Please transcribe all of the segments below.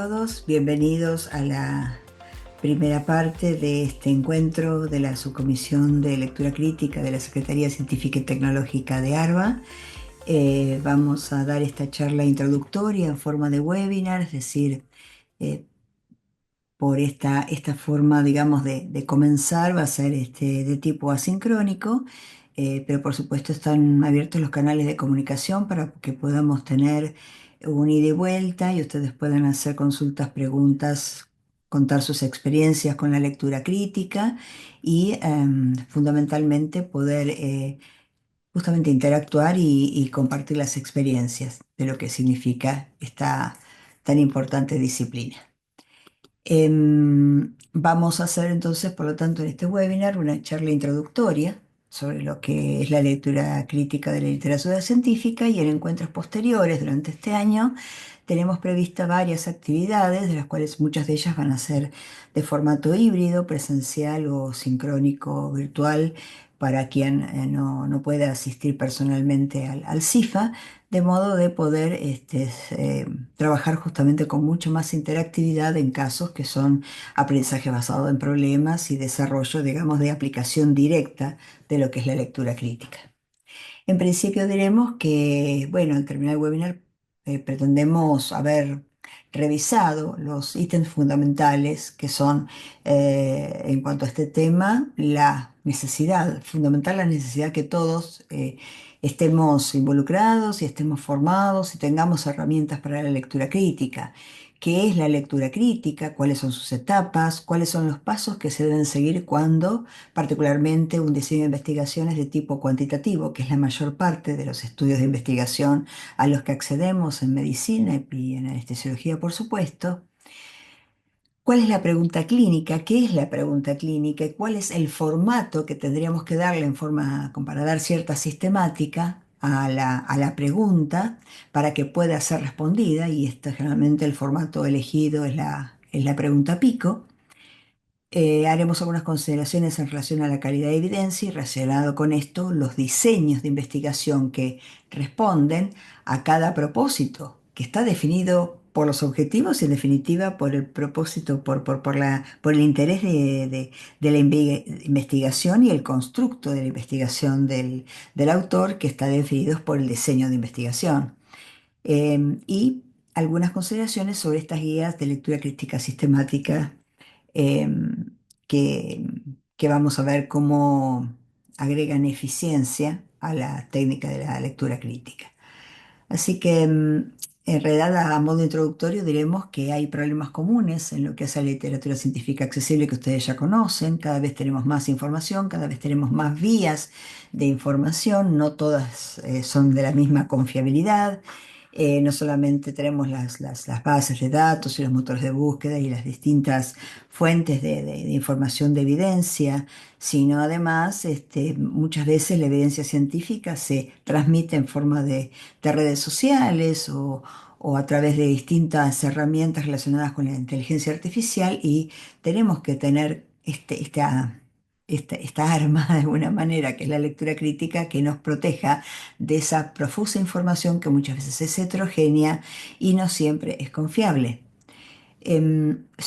todos, bienvenidos a la primera parte de este encuentro de la Subcomisión de Lectura Crítica de la Secretaría Científica y Tecnológica de ARBA. Vamos a dar esta charla introductoria en forma de webinar, es decir, eh, por esta forma, digamos, de comenzar va a ser de tipo asincrónico, pero por supuesto están abiertos los canales de comunicación para que podamos tener un ida y vuelta y ustedes puedan hacer consultas, preguntas, contar sus experiencias con la lectura crítica y fundamentalmente poder justamente interactuar y compartir las experiencias de lo que significa esta tan importante disciplina. Vamos a hacer entonces, por lo tanto, en este webinar una charla introductoria sobre lo que es la lectura crítica de la literatura científica, y en encuentros posteriores durante este año tenemos previstas varias actividades, de las cuales muchas de ellas van a ser de formato híbrido, presencial o sincrónico virtual para quien no pueda asistir personalmente al CIFA, de modo de poder trabajar justamente con mucho más interactividad en casos que son aprendizaje basado en problemas y desarrollo, digamos, de aplicación directa de lo que es la lectura crítica. En principio diremos que, bueno, al terminar el webinar pretendemos haber revisado los ítems fundamentales que son, en cuanto a este tema, la necesidad, fundamental la necesidad que todos estemos involucrados y estemos formados y tengamos herramientas para la lectura crítica. ¿Qué es la lectura crítica? ¿Cuáles son sus etapas? ¿Cuáles son los pasos que se deben seguir cuando particularmente un diseño de investigación es de tipo cuantitativo, que es la mayor parte de los estudios de investigación a los que accedemos en medicina y en anestesiología, por supuesto? ¿Cuál es la pregunta clínica? ¿Qué es la pregunta clínica? ¿Y cuál es el formato que tendríamos que darle en forma, para dar cierta sistemática a la pregunta para que pueda ser respondida? Y esto generalmente el formato elegido es la pregunta pico. Haremos algunas consideraciones en relación a la calidad de evidencia y, relacionado con esto, los diseños de investigación que responden a cada propósito, que está definido por los objetivos y, en definitiva, por el propósito, por el interés de la investigación y el constructo de la investigación del autor, que está definidos por el diseño de investigación. Y algunas consideraciones sobre estas guías de lectura crítica sistemática, em, que, que vamos a ver cómo agregan eficiencia a la técnica de la lectura crítica. Así que, en realidad, a modo introductorio diremos que hay problemas comunes en lo que es la literatura científica accesible que ustedes ya conocen. Cada vez tenemos más información, cada vez tenemos más vías de información, no todas son de la misma confiabilidad. No solamente tenemos las bases de datos y los motores de búsqueda y las distintas fuentes de información de evidencia, sino además muchas veces la evidencia científica se transmite en forma de redes sociales o a través de distintas herramientas relacionadas con la inteligencia artificial, y tenemos que tener esta arma de alguna manera, que es la lectura crítica, que nos proteja de esa profusa información que muchas veces es heterogénea y no siempre es confiable.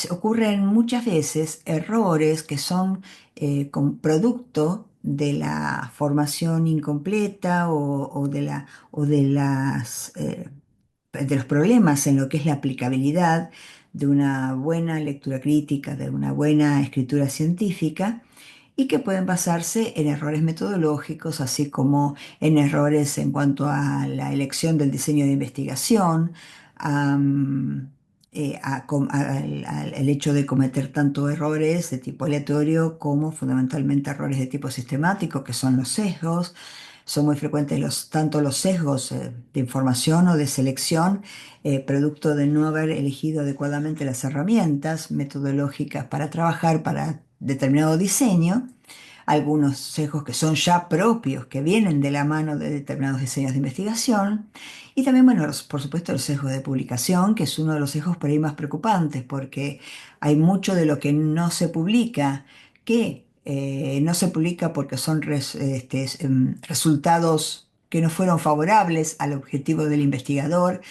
Ocurren muchas veces errores que son con producto de la formación incompleta o de los problemas en lo que es la aplicabilidad de una buena lectura crítica, de una buena escritura científica, y que pueden basarse en errores metodológicos, así como en errores en cuanto a la elección del diseño de investigación, am, al hecho de cometer tanto errores de tipo aleatorio como fundamentalmente errores de tipo sistemático, que son los sesgos. Son muy frecuentes tanto los sesgos de información o de selección, producto de no haber elegido adecuadamente las herramientas metodológicas para trabajar para determinado diseño. Algunos sesgos que son ya propios, que vienen de la mano de determinados diseños de investigación. Y también, bueno, por supuesto, el sesgo de publicación, que es uno de los sesgos por ahí más preocupantes, porque hay mucho de lo que no se publica que no se publica porque son resultados que no fueron favorables al objetivo del investigador,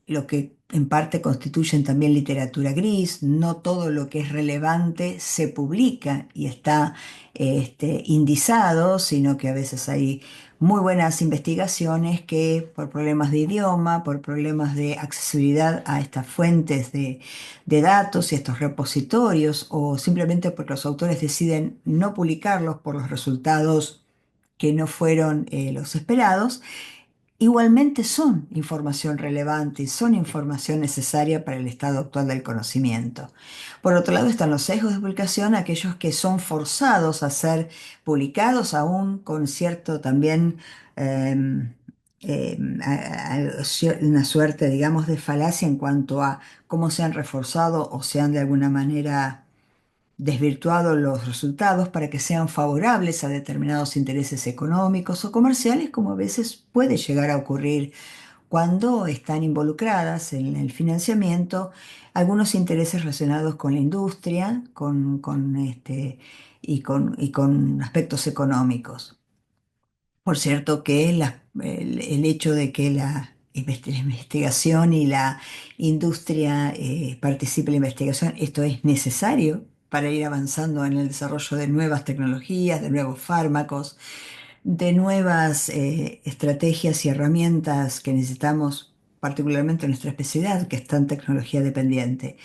lo que en parte constituyen también literatura gris. No todo lo que es relevante se publica y está indizado, sino que a veces hay muy buenas investigaciones que por problemas de idioma, por problemas de accesibilidad a estas fuentes de datos y estos repositorios, o simplemente porque los autores deciden no publicarlos por los resultados que no fueron los esperados, igualmente son información relevante y son información necesaria para el estado actual del conocimiento. Por otro lado están los sesgos de publicación, aquellos que son forzados a ser publicados aún con cierto también em, una suerte, digamos, de falacia en cuanto a cómo se han reforzado o se han de alguna manera desvirtuado los resultados para que sean favorables a determinados intereses económicos o comerciales, como a veces puede llegar a ocurrir cuando están involucradas en el financiamiento algunos intereses relacionados con la industria y con aspectos económicos. Por cierto que el hecho de que la investigación y la industria participe en la investigación, esto es necesario para ir avanzando en el desarrollo de nuevas tecnologías, de nuevos fármacos, de nuevas estrategias y herramientas que necesitamos, particularmente en nuestra especialidad, que es tan tecnología dependiente.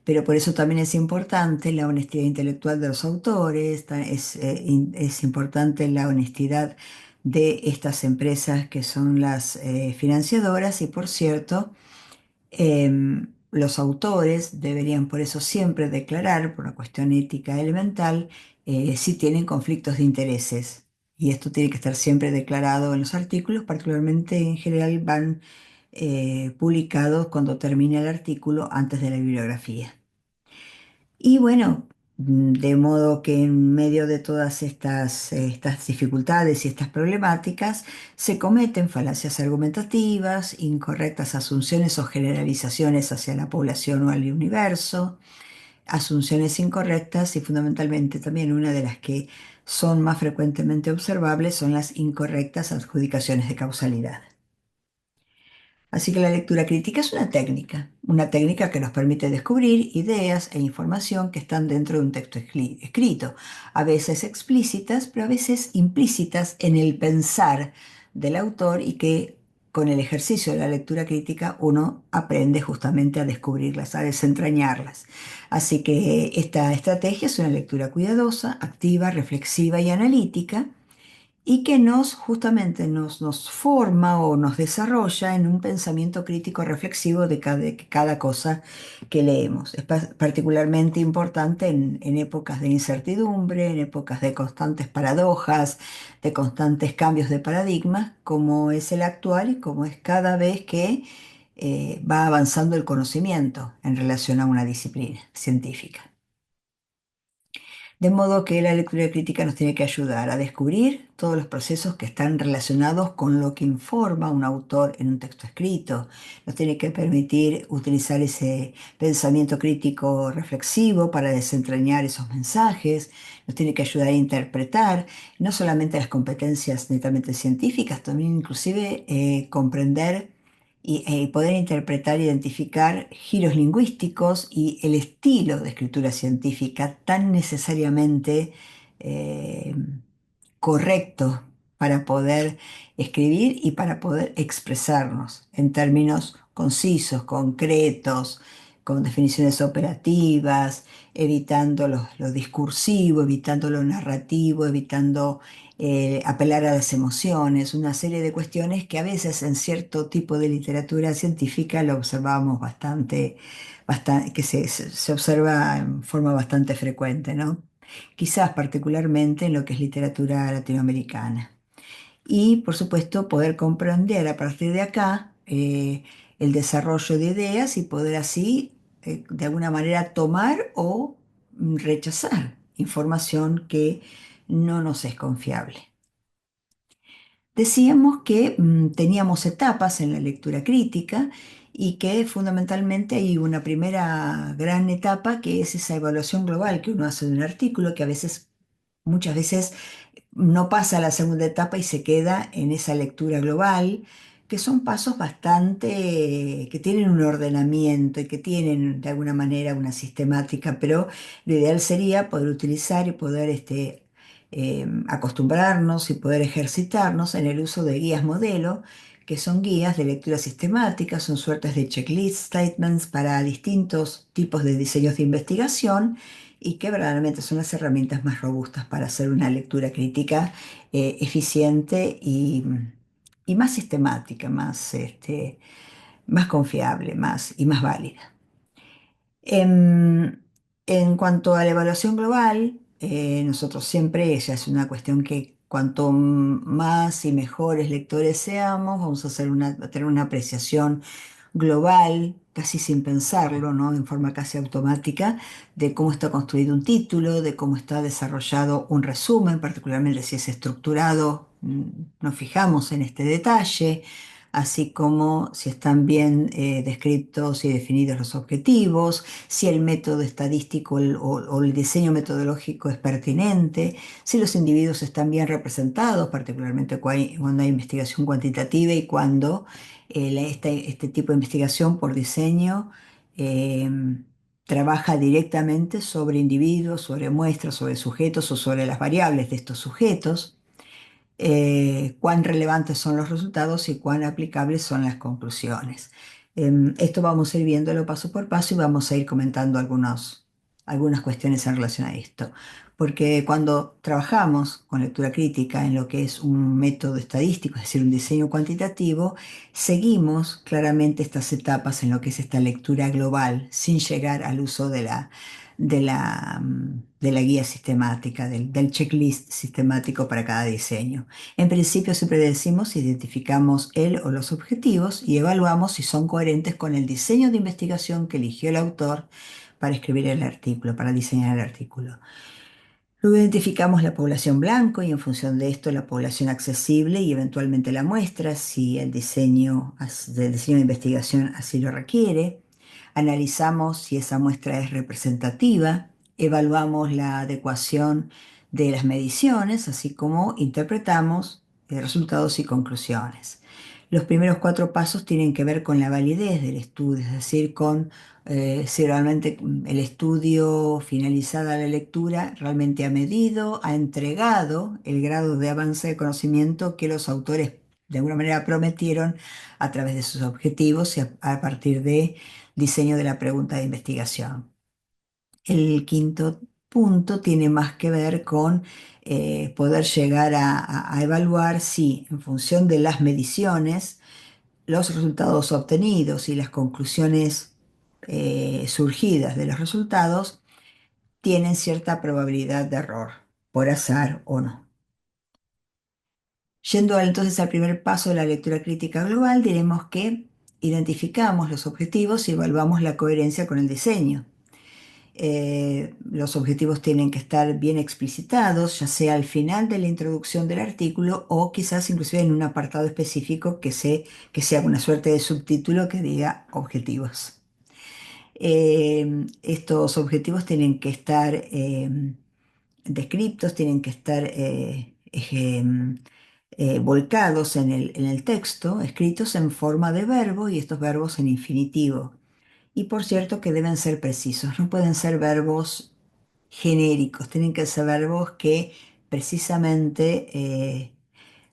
Pero por eso también es importante la honestidad intelectual de los autores, es importante la honestidad de estas empresas que son las financiadoras y, por cierto, los autores deberían por eso siempre declarar, por una cuestión ética elemental, si tienen conflictos de intereses. Y esto tiene que estar siempre declarado en los artículos, particularmente en general van publicados cuando termina el artículo antes de la bibliografía. Y bueno, de modo que en medio de todas estas dificultades y estas problemáticas se cometen falacias argumentativas, incorrectas asunciones o generalizaciones hacia la población o al universo, asunciones incorrectas y fundamentalmente también una de las que son más frecuentemente observables son las incorrectas adjudicaciones de causalidad. Así que la lectura crítica es una técnica que nos permite descubrir ideas e información que están dentro de un texto escrito, a veces explícitas, pero a veces implícitas en el pensar del autor y que con el ejercicio de la lectura crítica uno aprende justamente a descubrirlas, a desentrañarlas. Así que esta estrategia es una lectura cuidadosa, activa, reflexiva y analítica y que justamente nos forma o nos desarrolla en un pensamiento crítico reflexivo de cada cosa que leemos. Es particularmente importante en épocas de incertidumbre, en épocas de constantes paradojas, de constantes cambios de paradigmas, como es el actual y como es cada vez que va avanzando el conocimiento en relación a una disciplina científica. De modo que la lectura crítica nos tiene que ayudar a descubrir todos los procesos que están relacionados con lo que informa un autor en un texto escrito. Nos tiene que permitir utilizar ese pensamiento crítico reflexivo para desentrañar esos mensajes. Nos tiene que ayudar a interpretar no solamente las competencias netamente científicas, también inclusive comprender y poder interpretar e identificar giros lingüísticos y el estilo de escritura científica tan necesariamente eh, correcto para poder escribir y para poder expresarnos en términos concisos, concretos, con definiciones operativas, evitando lo discursivo, evitando lo narrativo, evitando apelar a las emociones, una serie de cuestiones que a veces en cierto tipo de literatura científica lo observamos que se observa en forma bastante frecuente, ¿no? Quizás particularmente en lo que es literatura latinoamericana. Y por supuesto poder comprender a partir de acá el desarrollo de ideas y poder así de alguna manera tomar o rechazar información que no nos es confiable. Decíamos que teníamos etapas en la lectura crítica y que fundamentalmente hay una primera gran etapa que es esa evaluación global que uno hace de un artículo que muchas veces no pasa a la segunda etapa y se queda en esa lectura global que son pasos bastante, que tienen un ordenamiento y que tienen de alguna manera una sistemática, pero lo ideal sería poder utilizar y poder acostumbrarnos y poder ejercitarnos en el uso de guías modelo, que son guías de lectura sistemática, son suertes de checklist statements para distintos tipos de diseños de investigación y que verdaderamente son las herramientas más robustas para hacer una lectura crítica eficiente y más sistemática, más confiable, más válida. En cuanto a la evaluación global, nosotros siempre, ella es una cuestión que cuanto más y mejores lectores seamos, vamos a a tener una apreciación global, casi sin pensarlo, ¿no? En forma casi automática, de cómo está construido un título, de cómo está desarrollado un resumen, particularmente si es estructurado, nos fijamos en este detalle, así como si están bien descritos y definidos los objetivos, si el método estadístico o el diseño metodológico es pertinente, si los individuos están bien representados, particularmente cuando hay investigación cuantitativa y cuando este tipo de investigación por diseño eh, trabaja directamente sobre individuos, sobre muestras, sobre sujetos o sobre las variables de estos sujetos, cuán relevantes son los resultados y cuán aplicables son las conclusiones. Esto vamos a ir viéndolo paso por paso y vamos a ir comentando algunas cuestiones en relación a esto. Porque cuando trabajamos con lectura crítica en lo que es un método estadístico, es decir, un diseño cuantitativo, seguimos claramente estas etapas en lo que es esta lectura global, sin llegar al uso de la guía sistemática, del checklist sistemático para cada diseño. En principio siempre decimos, identificamos el o los objetivos y evaluamos si son coherentes con el diseño de investigación que eligió el autor para escribir el artículo, para diseñar el artículo. Luego identificamos la población blanco y en función de esto la población accesible y eventualmente la muestra si el del diseño de investigación así lo requiere. Analizamos si esa muestra es representativa, evaluamos la adecuación de las mediciones, así como interpretamos resultados y conclusiones. Los primeros cuatro pasos tienen que ver con la validez del estudio, es decir, con si realmente el estudio, finalizada la lectura, realmente ha medido, ha entregado el grado de avance de conocimiento que los autores de alguna manera prometieron a través de sus objetivos y a partir de diseño de la pregunta de investigación. El quinto punto tiene más que ver con poder llegar a evaluar si en función de las mediciones, los resultados obtenidos y las conclusiones surgidas de los resultados tienen cierta probabilidad de error, por azar o no. Yendo entonces al primer paso de la lectura crítica global, diremos que identificamos los objetivos y evaluamos la coherencia con el diseño. Los objetivos tienen que estar bien explicitados, ya sea al final de la introducción del artículo o quizás inclusive en un apartado específico que sea una suerte de subtítulo que diga objetivos. Estos objetivos tienen que estar descriptos, tienen que estar volcados en el texto, escritos en forma de verbo y estos verbos en infinitivo. Y por cierto que deben ser precisos, no pueden ser verbos genéricos, tienen que ser verbos que precisamente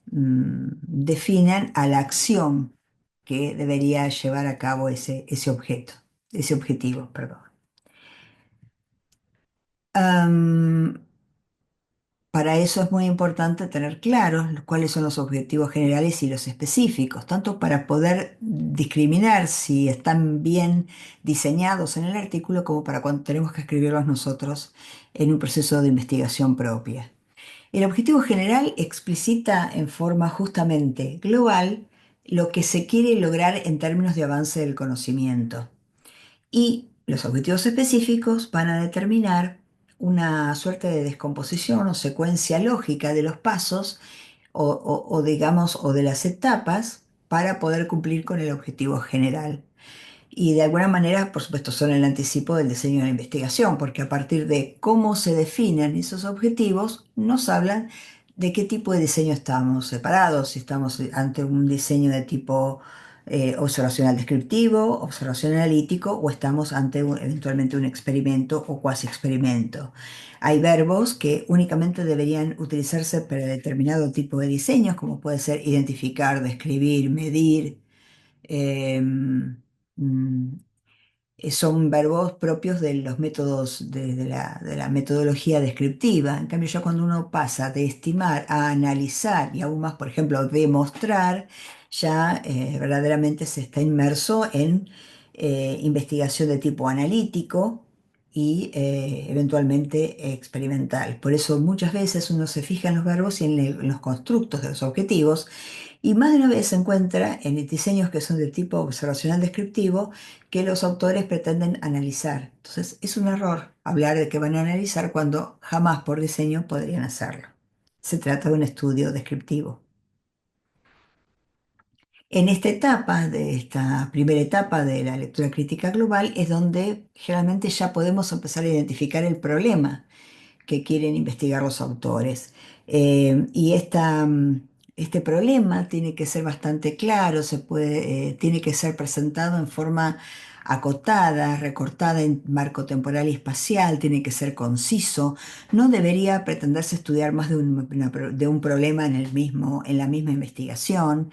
definan a la acción que debería llevar a cabo ese objetivo, perdón. Am, para eso es muy importante tener claros cuáles son los objetivos generales y los específicos, tanto para poder discriminar si están bien diseñados en el artículo como para cuando tenemos que escribirlos nosotros en un proceso de investigación propia. El objetivo general explicita en forma justamente global lo que se quiere lograr en términos de avance del conocimiento. Y los objetivos específicos van a determinar una suerte de descomposición o secuencia lógica de los pasos o digamos, o de las etapas para poder cumplir con el objetivo general. Y de alguna manera, por supuesto, son el anticipo del diseño de la investigación, porque a partir de cómo se definen esos objetivos, nos hablan de qué tipo de diseño estamos separados, si estamos ante un diseño de tipo observacional descriptivo, observacional analítico, o estamos ante eventualmente un experimento o cuasi experimento. Hay verbos que únicamente deberían utilizarse para determinado tipo de diseños, como puede ser identificar, describir, medir. em, mm, Son verbos propios de los métodos de la metodología descriptiva. En cambio, ya cuando uno pasa de estimar a analizar y aún más, por ejemplo, demostrar, ya verdaderamente se está inmerso en investigación de tipo analítico y eventualmente experimental. Por eso muchas veces uno se fija en los verbos y en los constructos de los objetivos, y más de una vez se encuentra en diseños que son de tipo observacional descriptivo que los autores pretenden analizar. Entonces, es un error hablar de que van a analizar cuando jamás por diseño podrían hacerlo. Se trata de un estudio descriptivo. En esta etapa, de esta primera etapa de la lectura crítica global, es donde generalmente ya podemos empezar a identificar el problema que quieren investigar los autores. Este problema tiene que ser bastante claro, tiene que ser presentado en forma acotada, recortada en marco temporal y espacial, tiene que ser conciso. No debería pretenderse estudiar más de un problema en la misma investigación.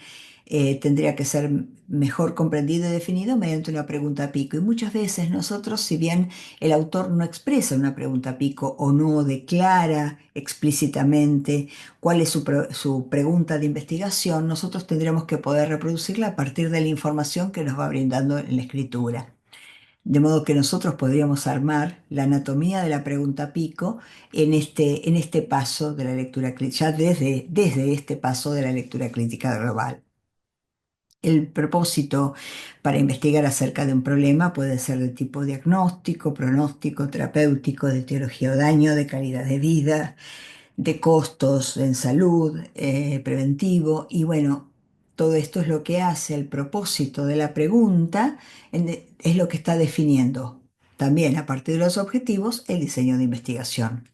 Tendría que ser mejor comprendido y definido mediante una pregunta pico. Y muchas veces nosotros, si bien el autor no expresa una pregunta pico o no declara explícitamente cuál es su pregunta de investigación, nosotros tendremos que poder reproducirla a partir de la información que nos va brindando en la escritura. De modo que nosotros podríamos armar la anatomía de la pregunta pico en este paso de la lectura crítica, ya desde este paso de la lectura crítica global. El propósito para investigar acerca de un problema puede ser de tipo diagnóstico, pronóstico, terapéutico, de etiología o daño, de calidad de vida, de costos en salud, preventivo. Y bueno, todo esto es lo que hace el propósito de la pregunta, es lo que está definiendo también a partir de los objetivos el diseño de investigación.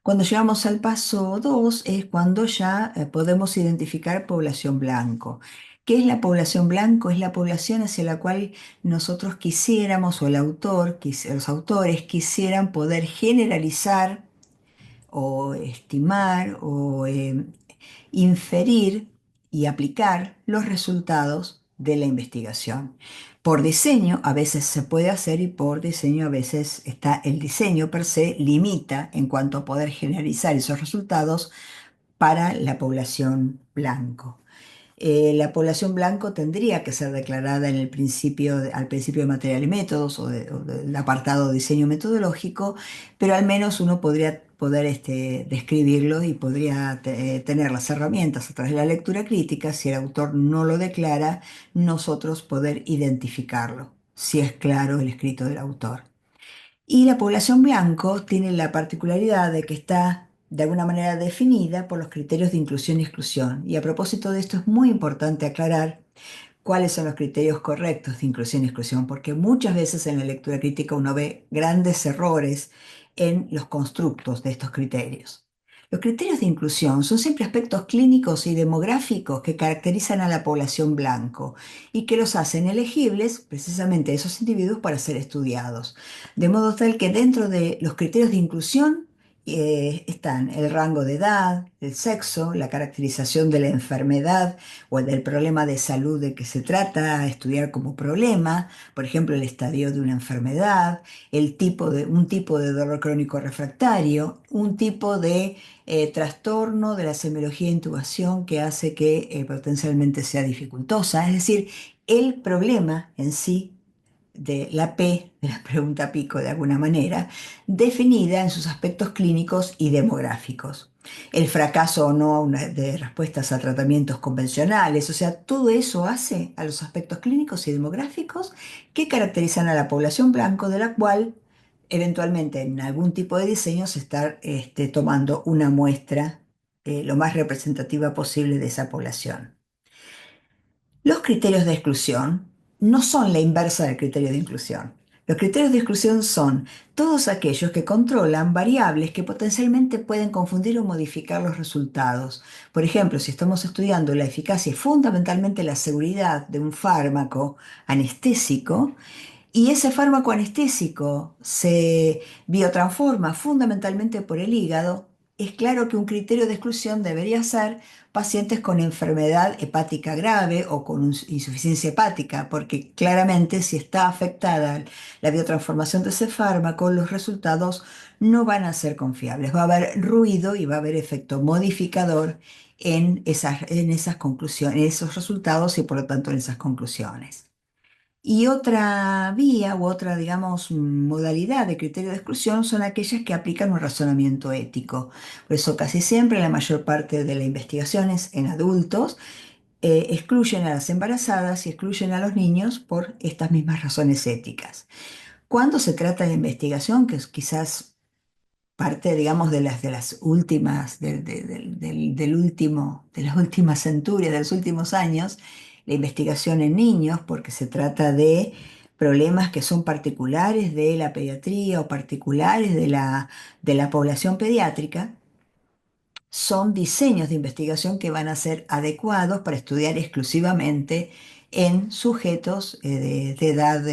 Cuando llegamos al paso 2 es cuando ya podemos identificar población blanco. ¿Qué es la población blanco? Es la población hacia la cual nosotros quisiéramos, o el autor, los autores quisieran poder generalizar o estimar o inferir y aplicar los resultados de la investigación. Por diseño a veces se puede hacer, y por diseño a veces está el diseño per se limita en cuanto a poder generalizar esos resultados para la población blanco. La población blanco tendría que ser declarada en el principio, al principio de material y métodos, o del apartado de diseño metodológico, pero al menos uno podría poder describirlo y podría tener las herramientas a través de la lectura crítica, si el autor no lo declara, nosotros poder identificarlo, si es claro el escrito del autor. Y la población blanco tiene la particularidad de que está de alguna manera definida por los criterios de inclusión y exclusión. Y a propósito de esto es muy importante aclarar cuáles son los criterios correctos de inclusión y exclusión, porque muchas veces en la lectura crítica uno ve grandes errores en los constructos de estos criterios. Los criterios de inclusión son siempre aspectos clínicos y demográficos que caracterizan a la población blanco y que los hacen elegibles precisamente a esos individuos para ser estudiados. De modo tal que dentro de los criterios de inclusión están el rango de edad, el sexo, la caracterización de la enfermedad o del problema de salud de que se trata, estudiar como problema, por ejemplo, el estadio de una enfermedad, un tipo de dolor crónico refractario, un tipo de trastorno de la semiología e intubación que hace que potencialmente sea dificultosa, es decir, el problema en sí de la P, de la pregunta pico de alguna manera, definida en sus aspectos clínicos y demográficos. El fracaso o no de respuestas a tratamientos convencionales, o sea, todo eso hace a los aspectos clínicos y demográficos que caracterizan a la población blanco, de la cual eventualmente en algún tipo de diseño se está tomando una muestra lo más representativa posible de esa población. Los criterios de exclusión no son la inversa del criterio de inclusión. Los criterios de exclusión son todos aquellos que controlan variables que potencialmente pueden confundir o modificar los resultados. Por ejemplo, si estamos estudiando la eficacia y fundamentalmente la seguridad de un fármaco anestésico, y ese fármaco anestésico se biotransforma fundamentalmente por el hígado, es claro que un criterio de exclusión debería ser pacientes con enfermedad hepática grave o con insuficiencia hepática, porque claramente si está afectada la biotransformación de ese fármaco, los resultados no van a ser confiables. Va a haber ruido y va a haber efecto modificador en esas conclusiones, en esos resultados y por lo tanto en esas conclusiones. Y otra vía u otra, digamos, modalidad de criterio de exclusión son aquellas que aplican un razonamiento ético. Por eso casi siempre la mayor parte de las investigaciones en adultos excluyen a las embarazadas y excluyen a los niños por estas mismas razones éticas. Cuando se trata de investigación, que es quizás parte, digamos, de las últimas, del último, de las últimas centurias, de los últimos años, la investigación en niños, porque se trata de problemas que son particulares de la pediatría o particulares de la población pediátrica, son diseños de investigación que van a ser adecuados para estudiar exclusivamente en sujetos de edad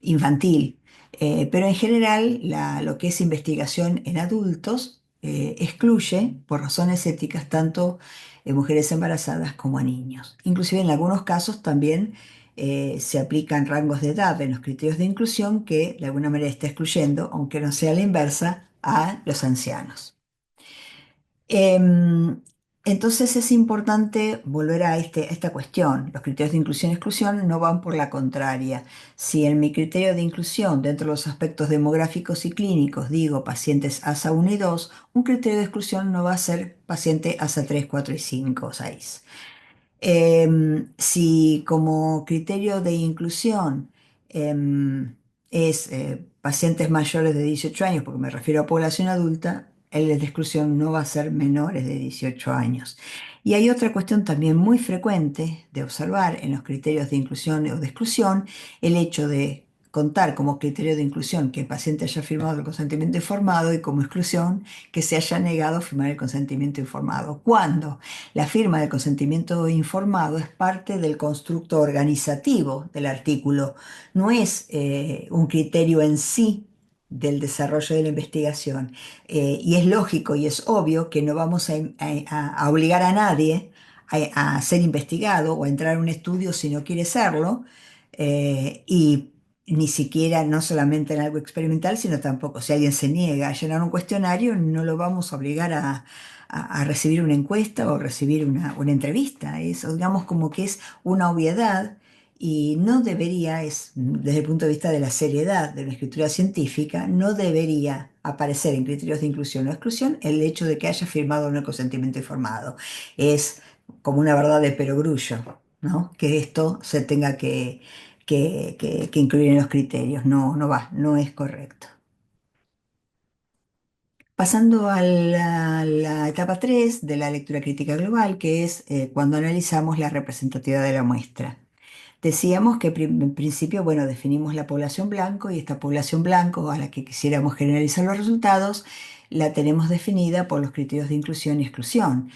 infantil. Pero en general, lo que es investigación en adultos excluye, por razones éticas, tanto mujeres embarazadas como a niños. Inclusive en algunos casos también se aplican rangos de edad en los criterios de inclusión que de alguna manera está excluyendo, aunque no sea la inversa, a los ancianos. Em, entonces es importante volver a esta cuestión. Los criterios de inclusión y exclusión no van por la contraria. Si en mi criterio de inclusión, dentro de los aspectos demográficos y clínicos, digo pacientes ASA 1 y 2, un criterio de exclusión no va a ser paciente ASA 3, 4 y 5 o 6. Si como criterio de inclusión es pacientes mayores de 18 años, porque me refiero a población adulta, el de exclusión no va a ser menores de 18 años. Y hay otra cuestión también muy frecuente de observar en los criterios de inclusión o de exclusión, el hecho de contar como criterio de inclusión que el paciente haya firmado el consentimiento informado y como exclusión que se haya negado a firmar el consentimiento informado. ¿Cuándo? La firma del consentimiento informado es parte del constructo organizativo del artículo, no es un criterio en sí del desarrollo de la investigación. Y es lógico y es obvio que no vamos a obligar a nadie a ser investigado o a entrar a un estudio si no quiere serlo, y ni siquiera, no solamente en algo experimental, sino tampoco si alguien se niega a llenar un cuestionario, no lo vamos a obligar a recibir una encuesta o recibir una entrevista. Eso, digamos, como que es una obviedad y no debería, desde el punto de vista de la seriedad de la escritura científica, no debería aparecer en criterios de inclusión o exclusión el hecho de que haya firmado un consentimiento informado. Es como una verdad de perogrullo, ¿no? Que esto se tenga que incluir en los criterios. No, no va, no es correcto. Pasando a la etapa 3 de la lectura crítica global, que es cuando analizamos la representatividad de la muestra. Decíamos que en principio, bueno, definimos la población blanco y esta población blanco a la que quisiéramos generalizar los resultados, la tenemos definida por los criterios de inclusión y exclusión.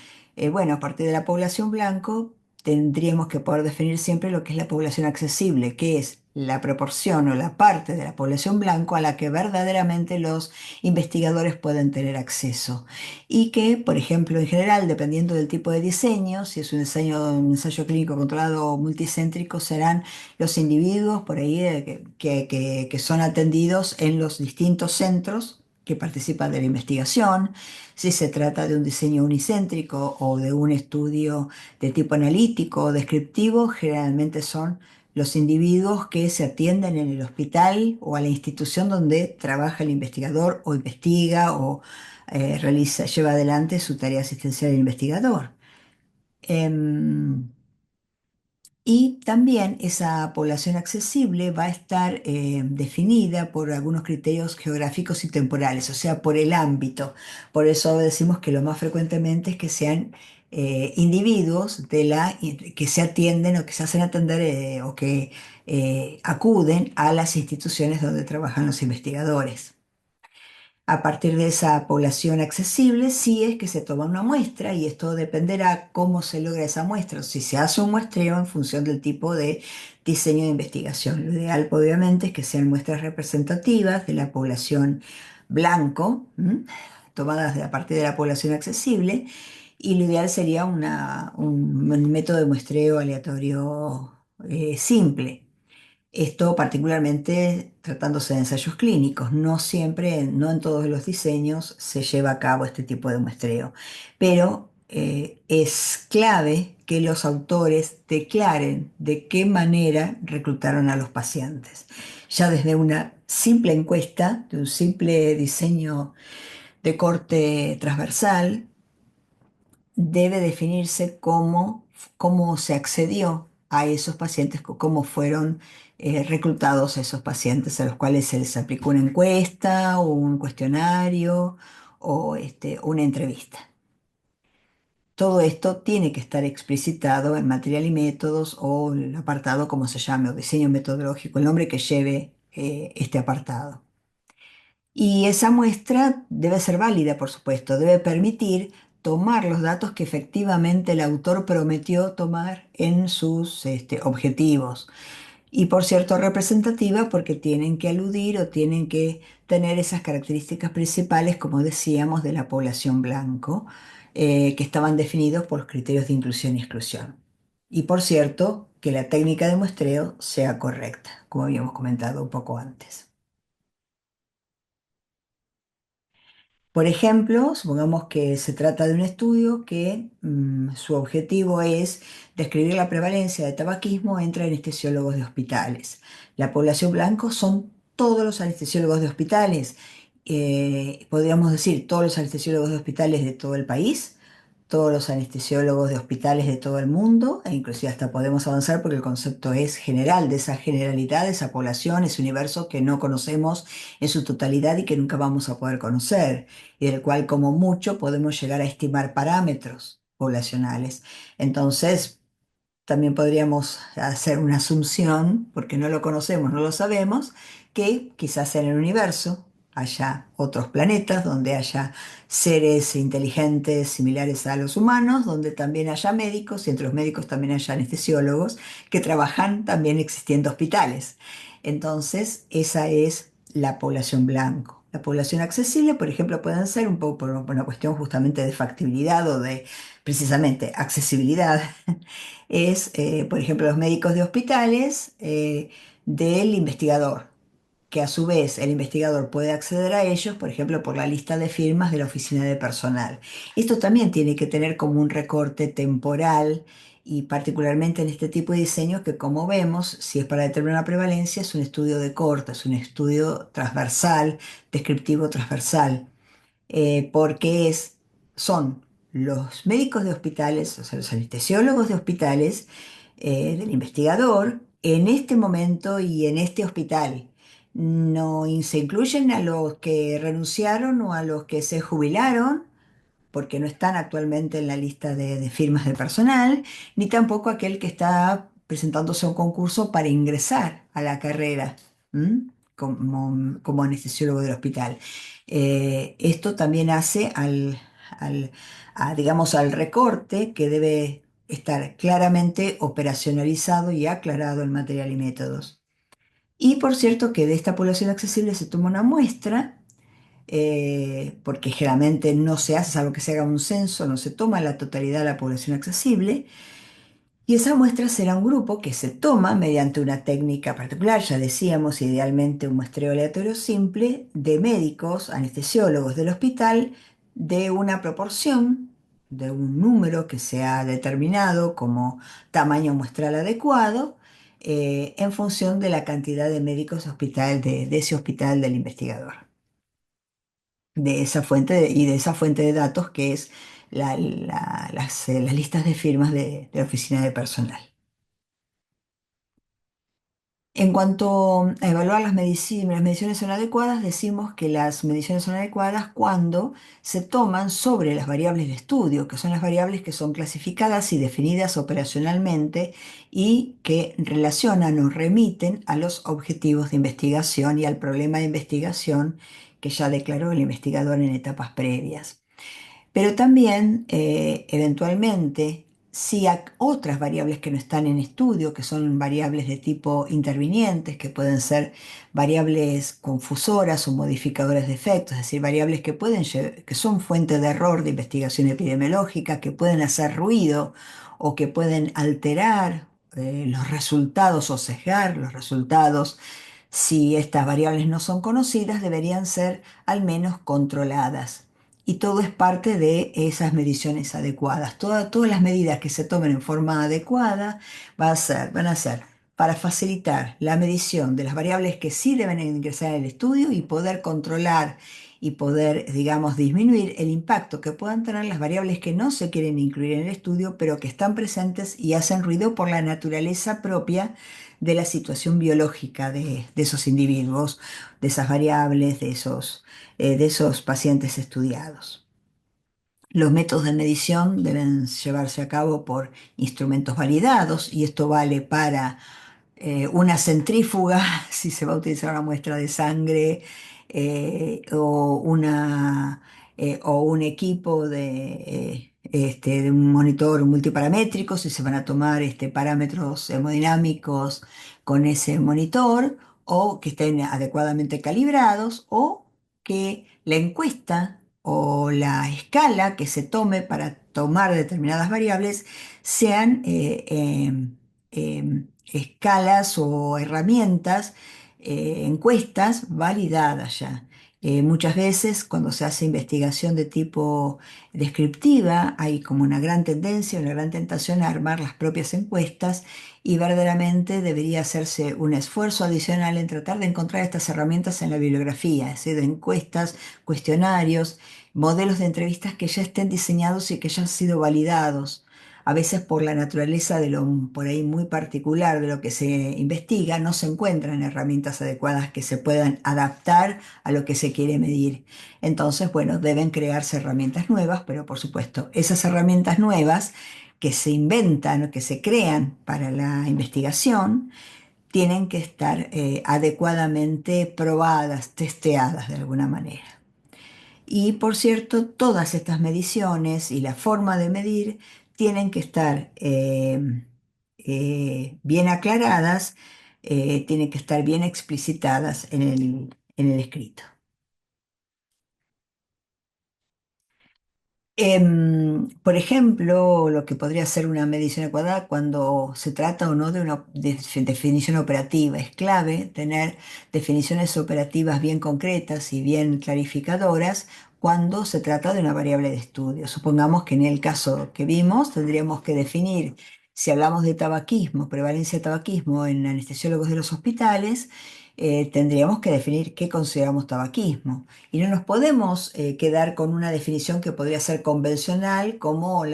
Bueno, a partir de la población blanco, tendríamos que poder definir siempre lo que es la población accesible, que es la proporción o la parte de la población blanco a la que verdaderamente los investigadores pueden tener acceso y que, por ejemplo, en general, dependiendo del tipo de diseño, si es un ensayo clínico controlado o multicéntrico, serán los individuos por ahí que son atendidos en los distintos centros que participan de la investigación. Si se trata de un diseño unicéntrico o de un estudio de tipo analítico o descriptivo, generalmente son los individuos que se atienden en el hospital o a la institución donde trabaja el investigador o investiga o lleva adelante su tarea asistencial del investigador. Em, y también esa población accesible va a estar definida por algunos criterios geográficos y temporales, o sea, por el ámbito. Por eso decimos que lo más frecuentemente es que sean individuos que se atienden o que se hacen atender o que acuden a las instituciones donde trabajan los investigadores. A partir de esa población accesible, sí es que se toma una muestra y esto dependerá cómo se logra esa muestra, o si se hace un muestreo en función del tipo de diseño de investigación. Lo ideal, obviamente, es que sean muestras representativas de la población blanco, ¿m? Tomadas a partir de la población accesible, y lo ideal sería un método de muestreo aleatorio simple. Esto particularmente tratándose de ensayos clínicos. No siempre, no en todos los diseños se lleva a cabo este tipo de muestreo, pero es clave que los autores declaren de qué manera reclutaron a los pacientes. Ya desde una simple encuesta, de un simple diseño de corte transversal, debe definirse cómo se accedió a esos pacientes, cómo fueron reclutados esos pacientes a los cuales se les aplicó una encuesta o un cuestionario o una entrevista. Todo esto tiene que estar explicitado en material y métodos o el apartado, como se llame, o diseño metodológico, el nombre que lleve este apartado. Y esa muestra debe ser válida, por supuesto, debe permitir tomar los datos que efectivamente el autor prometió tomar en sus objetivos. Y por cierto, representativa porque tienen que aludir o tienen que tener esas características principales, como decíamos, de la población blanco, que estaban definidos por los criterios de inclusión y exclusión. Y por cierto, que la técnica de muestreo sea correcta, como habíamos comentado un poco antes. Por ejemplo, supongamos que se trata de un estudio que su objetivo es describir la prevalencia de tabaquismo entre anestesiólogos de hospitales. La población blanco son todos los anestesiólogos de hospitales, podríamos decir todos los anestesiólogos de hospitales de todo el país, todos los anestesiólogos de hospitales de todo el mundo, e inclusive hasta podemos avanzar porque el concepto es general, de esa generalidad, de esa población, ese universo que no conocemos en su totalidad y que nunca vamos a poder conocer y del cual como mucho podemos llegar a estimar parámetros poblacionales. Entonces, también podríamos hacer una asunción, porque no lo conocemos, no lo sabemos, que quizás en el universo haya otros planetas donde haya seres inteligentes similares a los humanos, donde también haya médicos y entre los médicos también haya anestesiólogos que trabajan también existiendo hospitales. Entonces, esa es la población blanco. La población accesible, por ejemplo, pueden ser un poco por una cuestión justamente de factibilidad o de precisamente accesibilidad es, por ejemplo, los médicos de hospitales del investigador, que a su vez el investigador puede acceder a ellos, por ejemplo, por la lista de firmas de la oficina de personal. Esto también tiene que tener como un recorte temporal y particularmente en este tipo de diseños que como vemos, si es para determinar una prevalencia, es un estudio de corte, es un estudio transversal, descriptivo transversal porque son los médicos de hospitales, o sea, los anestesiólogos de hospitales, del investigador, en este momento y en este hospital. No se incluyen a los que renunciaron o a los que se jubilaron, porque no están actualmente en la lista de firmas de personal, ni tampoco aquel que está presentándose a un concurso para ingresar a la carrera, ¿m? Como anestesiólogo del hospital. Esto también hace al, digamos, al recorte que debe estar claramente operacionalizado y aclarado en material y métodos. Y por cierto que de esta población accesible se toma una muestra porque generalmente no se hace, salvo que se haga un censo, no se toma la totalidad de la población accesible, y esa muestra será un grupo que se toma mediante una técnica particular, ya decíamos, idealmente un muestreo aleatorio simple, de médicos, anestesiólogos del hospital, de una proporción, de un número que se ha determinado como tamaño muestral adecuado, en función de la cantidad de médicos hospital de ese hospital del investigador de esa y de esa fuente de datos que es las listas de firmas de la oficina de personal. En cuanto a evaluar las mediciones son adecuadas, decimos que las mediciones son adecuadas cuando se toman sobre las variables de estudio, que son las variables que son clasificadas y definidas operacionalmente y que relacionan o remiten a los objetivos de investigación y al problema de investigación que ya declaró el investigador en etapas previas. Pero también, eventualmente, si hay otras variables que no están en estudio, que son variables de tipo intervinientes, que pueden ser variables confusoras o modificadoras de efectos, es decir, variables que que son fuente de error de investigación epidemiológica, que pueden hacer ruido o que pueden alterar los resultados o sesgar los resultados. Si estas variables no son conocidas, deberían ser al menos controladas. Y todo es parte de esas mediciones adecuadas. Todas las medidas que se tomen en forma adecuada van a ser para facilitar la medición de las variables que sí deben ingresar en el estudio y poder controlar y poder, digamos, disminuir el impacto que puedan tener las variables que no se quieren incluir en el estudio, pero que están presentes y hacen ruido por la naturaleza propia de la situación biológica de esos individuos, de esas variables, de esos pacientes estudiados. Los métodos de medición deben llevarse a cabo por instrumentos validados y esto vale para una centrífuga, si se va a utilizar una muestra de sangre, o un equipo de un monitor multiparamétrico, si se van a tomar parámetros hemodinámicos con ese monitor, o que estén adecuadamente calibrados, o que la encuesta o la escala que se tome para tomar determinadas variables sean escalas o herramientas, encuestas validadas ya. Muchas veces cuando se hace investigación de tipo descriptiva hay como una gran tendencia, una gran tentación a armar las propias encuestas y verdaderamente debería hacerse un esfuerzo adicional en tratar de encontrar estas herramientas en la bibliografía, es decir, de encuestas, cuestionarios, modelos de entrevistas que ya estén diseñados y que ya han sido validados. A veces por la naturaleza de lo por ahí muy particular de lo que se investiga, no se encuentran herramientas adecuadas que se puedan adaptar a lo que se quiere medir. Entonces, bueno, deben crearse herramientas nuevas, pero por supuesto, esas herramientas nuevas que se inventan o que se crean para la investigación, tienen que estar adecuadamente probadas, testeadas de alguna manera. Y por cierto, todas estas mediciones y la forma de medir tienen que estar bien aclaradas, tienen que estar bien explicitadas en el escrito. Por ejemplo, lo que podría ser una medición adecuada cuando se trata o no de una definición operativa. Es clave tener definiciones operativas bien concretas y bien clarificadoras cuando se trata de una variable de estudio. Supongamos que en el caso que vimos tendríamos que definir, si hablamos de tabaquismo, prevalencia de tabaquismo en anestesiólogos de los hospitales, tendríamos que definir qué consideramos tabaquismo. Y no nos podemos quedar con una definición que podría ser convencional como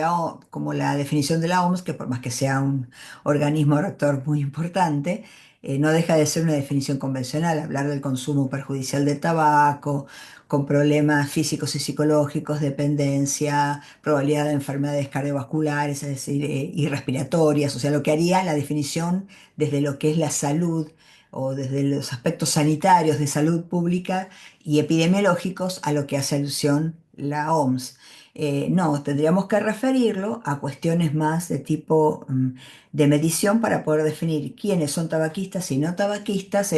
como la definición de la OMS, que por más que sea un organismo rector muy importante, no deja de ser una definición convencional, hablar del consumo perjudicial de tabaco, con problemas físicos y psicológicos, dependencia, probabilidad de enfermedades cardiovasculares, es decir, y respiratorias, o sea, lo que haría la definición desde lo que es la salud o desde los aspectos sanitarios de salud pública y epidemiológicos a lo que hace alusión la OMS. No, tendríamos que referirlo a cuestiones más de tipo de medición para poder definir quiénes son tabaquistas y no tabaquistas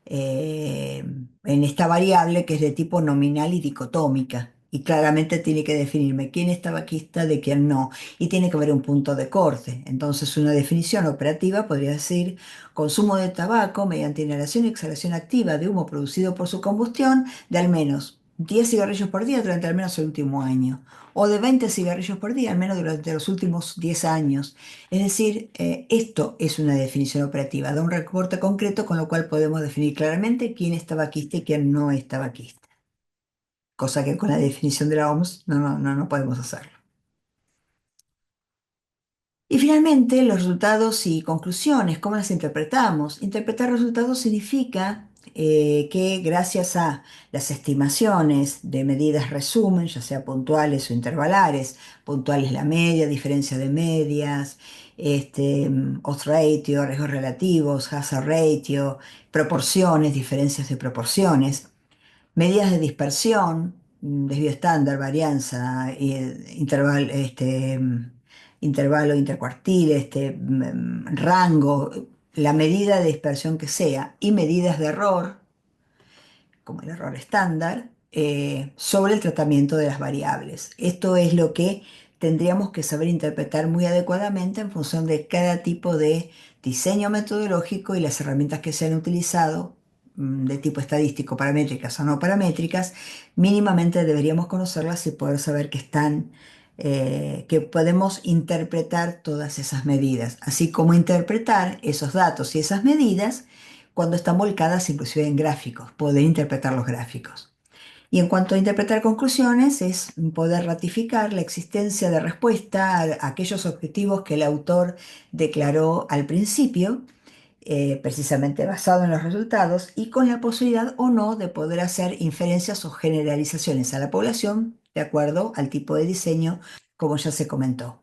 eh, en esta variable que es de tipo nominal y dicotómica. Y claramente tiene que definirme quién es tabaquista de quién no. Y tiene que haber un punto de corte. Entonces, una definición operativa podría decir consumo de tabaco mediante inhalación y exhalación activa de humo producido por su combustión de al menos 10 cigarrillos por día durante al menos el último año, o de 20 cigarrillos por día al menos durante los últimos 10 años. Es decir, esto es una definición operativa, da un recorte concreto con lo cual podemos definir claramente quién es tabaquista y quién no es tabaquista, cosa que con la definición de la OMS no podemos hacerlo. Y finalmente, los resultados y conclusiones, ¿cómo las interpretamos? Interpretar resultados significa que gracias a las estimaciones de medidas resumen, ya sea puntuales o intervalares, puntuales la media, diferencia de medias, odds ratio, riesgos relativos, hazard ratio, proporciones, diferencias de proporciones, medidas de dispersión, desvío estándar, varianza, intervalo intercuartil, rango, la medida de dispersión que sea, y medidas de error, como el error estándar, sobre el tratamiento de las variables. Esto es lo que tendríamos que saber interpretar muy adecuadamente en función de cada tipo de diseño metodológico y las herramientas que se han utilizado, de tipo estadístico, paramétricas o no paramétricas. Mínimamente deberíamos conocerlas y poder saber que están, que podemos interpretar todas esas medidas, así como interpretar esos datos y esas medidas cuando están volcadas inclusive en gráficos, poder interpretar los gráficos. Y en cuanto a interpretar conclusiones, es poder ratificar la existencia de respuesta a aquellos objetivos que el autor declaró al principio, precisamente basado en los resultados y con la posibilidad o no de poder hacer inferencias o generalizaciones a la población de acuerdo al tipo de diseño, como ya se comentó.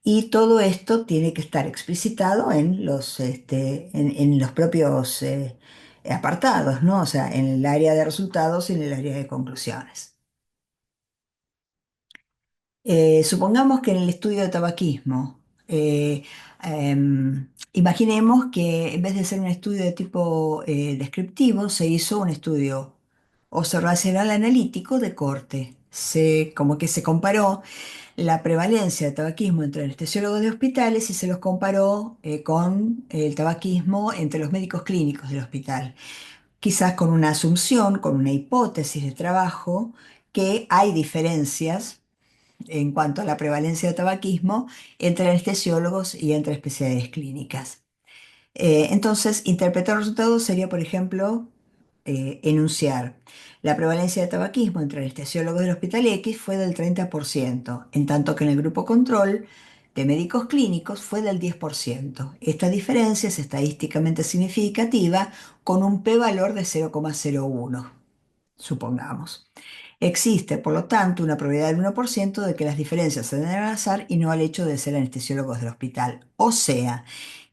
Y todo esto tiene que estar explicitado en los propios apartados, ¿no? O sea, en el área de resultados y en el área de conclusiones. Supongamos que en el estudio de tabaquismo, imaginemos que en vez de ser un estudio de tipo descriptivo, se hizo un estudio observacional analítico de corte. Como que se comparó la prevalencia de tabaquismo entre anestesiólogos de hospitales y se los comparó con el tabaquismo entre los médicos clínicos del hospital. Quizás con una asunción, con una hipótesis de trabajo, que hay diferencias en cuanto a la prevalencia de tabaquismo entre anestesiólogos y entre especialidades clínicas. Entonces, interpretar los resultados sería, por ejemplo, enunciar: la prevalencia de tabaquismo entre anestesiólogos del Hospital X fue del 30%, en tanto que en el grupo control de médicos clínicos fue del 10%. Esta diferencia es estadísticamente significativa con un p-valor de 0,01, supongamos. Existe, por lo tanto, una probabilidad del 1% de que las diferencias se den al azar y no al hecho de ser anestesiólogos del hospital. O sea,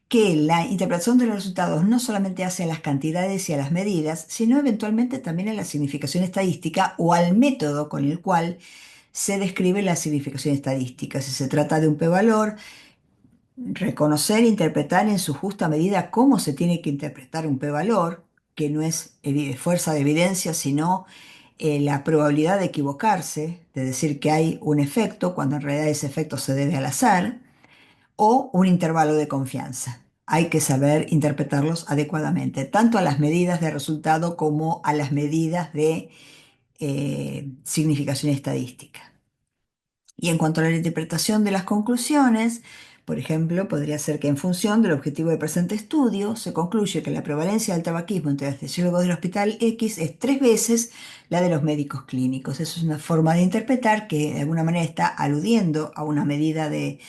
que la interpretación de los resultados no solamente hace a las cantidades y a las medidas, sino eventualmente también a la significación estadística o al método con el cual se describe la significación estadística. Si se trata de un p-valor, reconocer e interpretar en su justa medida cómo se tiene que interpretar un p-valor, que no es fuerza de evidencia, sino la probabilidad de equivocarse, de decir que hay un efecto cuando en realidad ese efecto se debe al azar, o un intervalo de confianza. Hay que saber interpretarlos adecuadamente, tanto a las medidas de resultado como a las medidas de significación estadística. Y en cuanto a la interpretación de las conclusiones, por ejemplo, podría ser que en función del objetivo del presente estudio, se concluye que la prevalencia del tabaquismo entre anestesiólogos del Hospital X es 3 veces la de los médicos clínicos. Eso es una forma de interpretar que de alguna manera está aludiendo a una medida de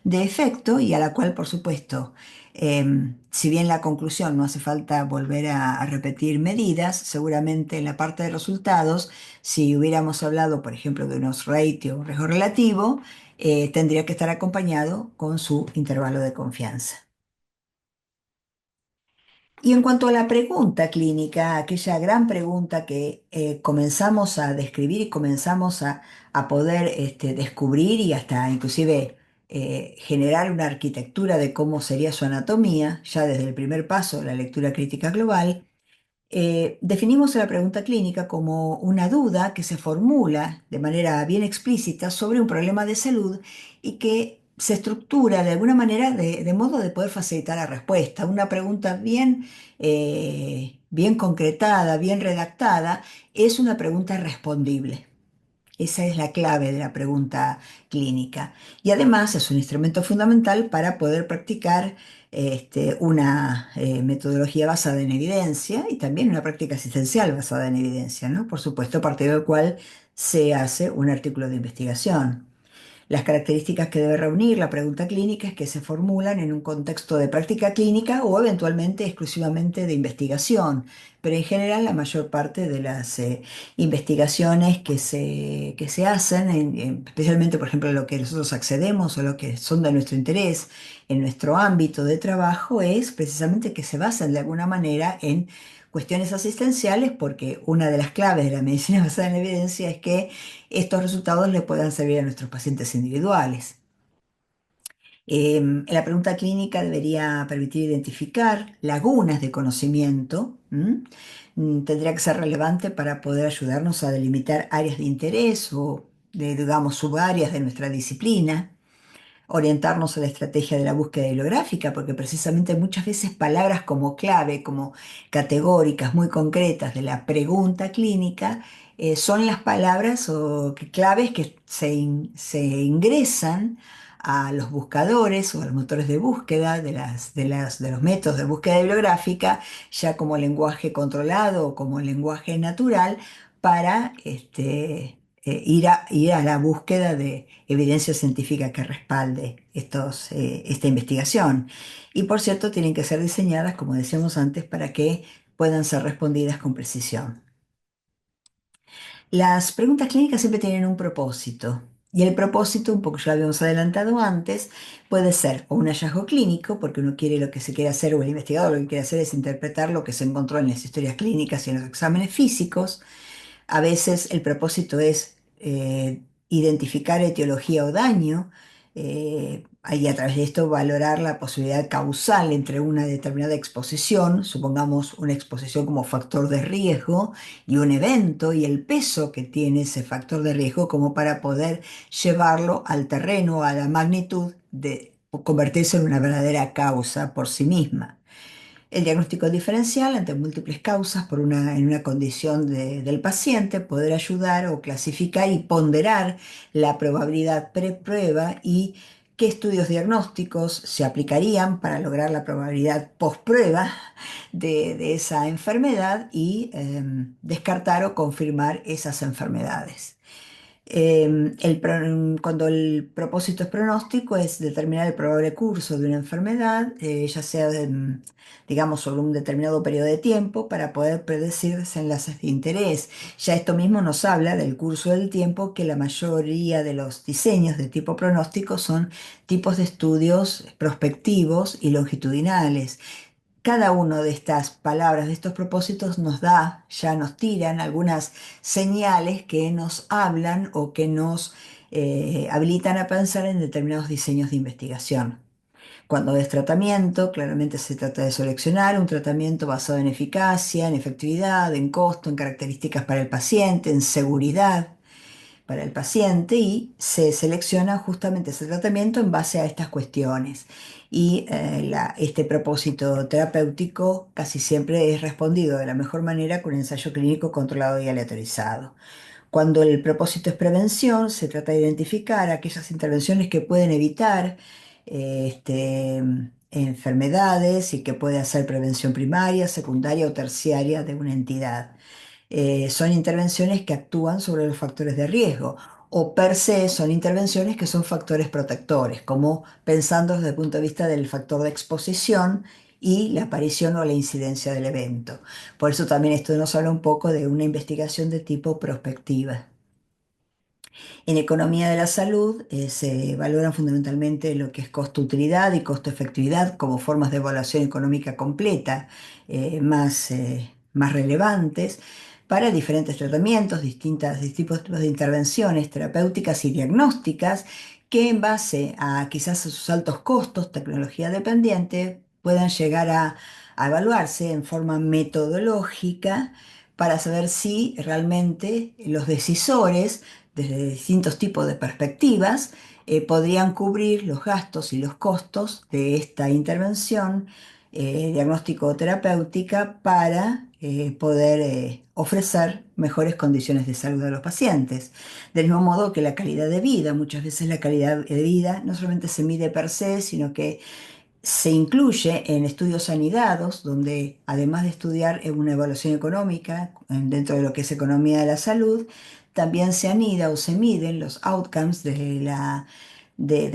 efecto y a la cual, por supuesto, si bien la conclusión no hace falta volver a repetir medidas, seguramente en la parte de resultados, si hubiéramos hablado, por ejemplo, de unos ratio, un riesgo relativo, tendría que estar acompañado con su intervalo de confianza. Y en cuanto a la pregunta clínica, aquella gran pregunta que comenzamos a describir y comenzamos a poder descubrir y hasta inclusive generar una arquitectura de cómo sería su anatomía, ya desde el primer paso, la lectura crítica global. Definimos la pregunta clínica como una duda que se formula de manera bien explícita sobre un problema de salud y que se estructura de alguna manera de modo de poder facilitar la respuesta. Una pregunta bien concretada, bien redactada, es una pregunta respondible. Esa es la clave de la pregunta clínica. Y además es un instrumento fundamental para poder practicar una metodología basada en evidencia y también una práctica asistencial basada en evidencia, ¿no? Por supuesto, a partir del cual se hace un artículo de investigación. Las características que debe reunir la pregunta clínica es que se formulan en un contexto de práctica clínica o eventualmente exclusivamente de investigación, pero en general la mayor parte de las investigaciones que se hacen, especialmente por ejemplo lo que nosotros accedemos o lo que son de nuestro interés en nuestro ámbito de trabajo, es precisamente que se basan de alguna manera en cuestiones asistenciales, porque una de las claves de la medicina basada en la evidencia es que estos resultados le puedan servir a nuestros pacientes individuales. La pregunta clínica debería permitir identificar lagunas de conocimiento. Tendría que ser relevante para poder ayudarnos a delimitar áreas de interés o digamos, subáreas de nuestra disciplina, orientarnos a la estrategia de la búsqueda bibliográfica, porque precisamente muchas veces palabras como clave, como categóricas, muy concretas de la pregunta clínica, son las palabras claves que se ingresan a los buscadores o a los motores de búsqueda de los métodos de búsqueda bibliográfica, ya como lenguaje controlado o como lenguaje natural, para ir a la búsqueda de evidencia científica que respalde esta investigación. Y por cierto, tienen que ser diseñadas, como decíamos antes, para que puedan ser respondidas con precisión. Las preguntas clínicas siempre tienen un propósito. Y el propósito, un poco ya lo habíamos adelantado antes, puede ser o un hallazgo clínico, porque uno quiere lo que se quiere hacer, o el investigador lo que quiere hacer es interpretar lo que se encontró en las historias clínicas y en los exámenes físicos. A veces el propósito es identificar etiología o daño, y a través de esto valorar la posibilidad causal entre una determinada exposición, supongamos una exposición como factor de riesgo, y un evento y el peso que tiene ese factor de riesgo como para poder llevarlo al terreno, a la magnitud de convertirse en una verdadera causa por sí misma. El diagnóstico diferencial ante múltiples causas en una condición del paciente, poder ayudar o clasificar y ponderar la probabilidad preprueba y qué estudios diagnósticos se aplicarían para lograr la probabilidad postprueba de esa enfermedad y descartar o confirmar esas enfermedades. Cuando el propósito es pronóstico, es determinar el probable curso de una enfermedad, ya sea, digamos, sobre un determinado periodo de tiempo, para poder predecir desenlaces de interés. Ya esto mismo nos habla del curso del tiempo, que la mayoría de los diseños de tipo pronóstico son tipos de estudios prospectivos y longitudinales. Cada una de estas palabras, de estos propósitos, ya nos tiran algunas señales que nos hablan o que nos habilitan a pensar en determinados diseños de investigación. Cuando es tratamiento, claramente se trata de seleccionar un tratamiento basado en eficacia, en efectividad, en costo, en características para el paciente, en seguridad para el paciente, y se selecciona justamente ese tratamiento en base a estas cuestiones. Y este propósito terapéutico casi siempre es respondido de la mejor manera con un ensayo clínico controlado y aleatorizado. Cuando el propósito es prevención, se trata de identificar aquellas intervenciones que pueden evitar enfermedades y que puede hacer prevención primaria, secundaria o terciaria de una entidad. Son intervenciones que actúan sobre los factores de riesgo, o per se son intervenciones que son factores protectores, como pensando desde el punto de vista del factor de exposición y la aparición o la incidencia del evento. Por eso también esto nos habla un poco de una investigación de tipo prospectiva. En economía de la salud se valoran fundamentalmente lo que es costo-utilidad y costo-efectividad como formas de evaluación económica completa, más relevantes para diferentes tratamientos, distintos tipos de intervenciones terapéuticas y diagnósticas, que en base a quizás a sus altos costos, tecnología dependiente, puedan llegar a evaluarse en forma metodológica para saber si realmente los decisores, desde distintos tipos de perspectivas, podrían cubrir los gastos y los costos de esta intervención diagnóstico-terapéutica para poder ofrecer mejores condiciones de salud a los pacientes. Del mismo modo que la calidad de vida, muchas veces la calidad de vida no solamente se mide per se, sino que se incluye en estudios anidados, donde además de estudiar una evaluación económica dentro de lo que es economía de la salud, también se anida o se miden los outcomes de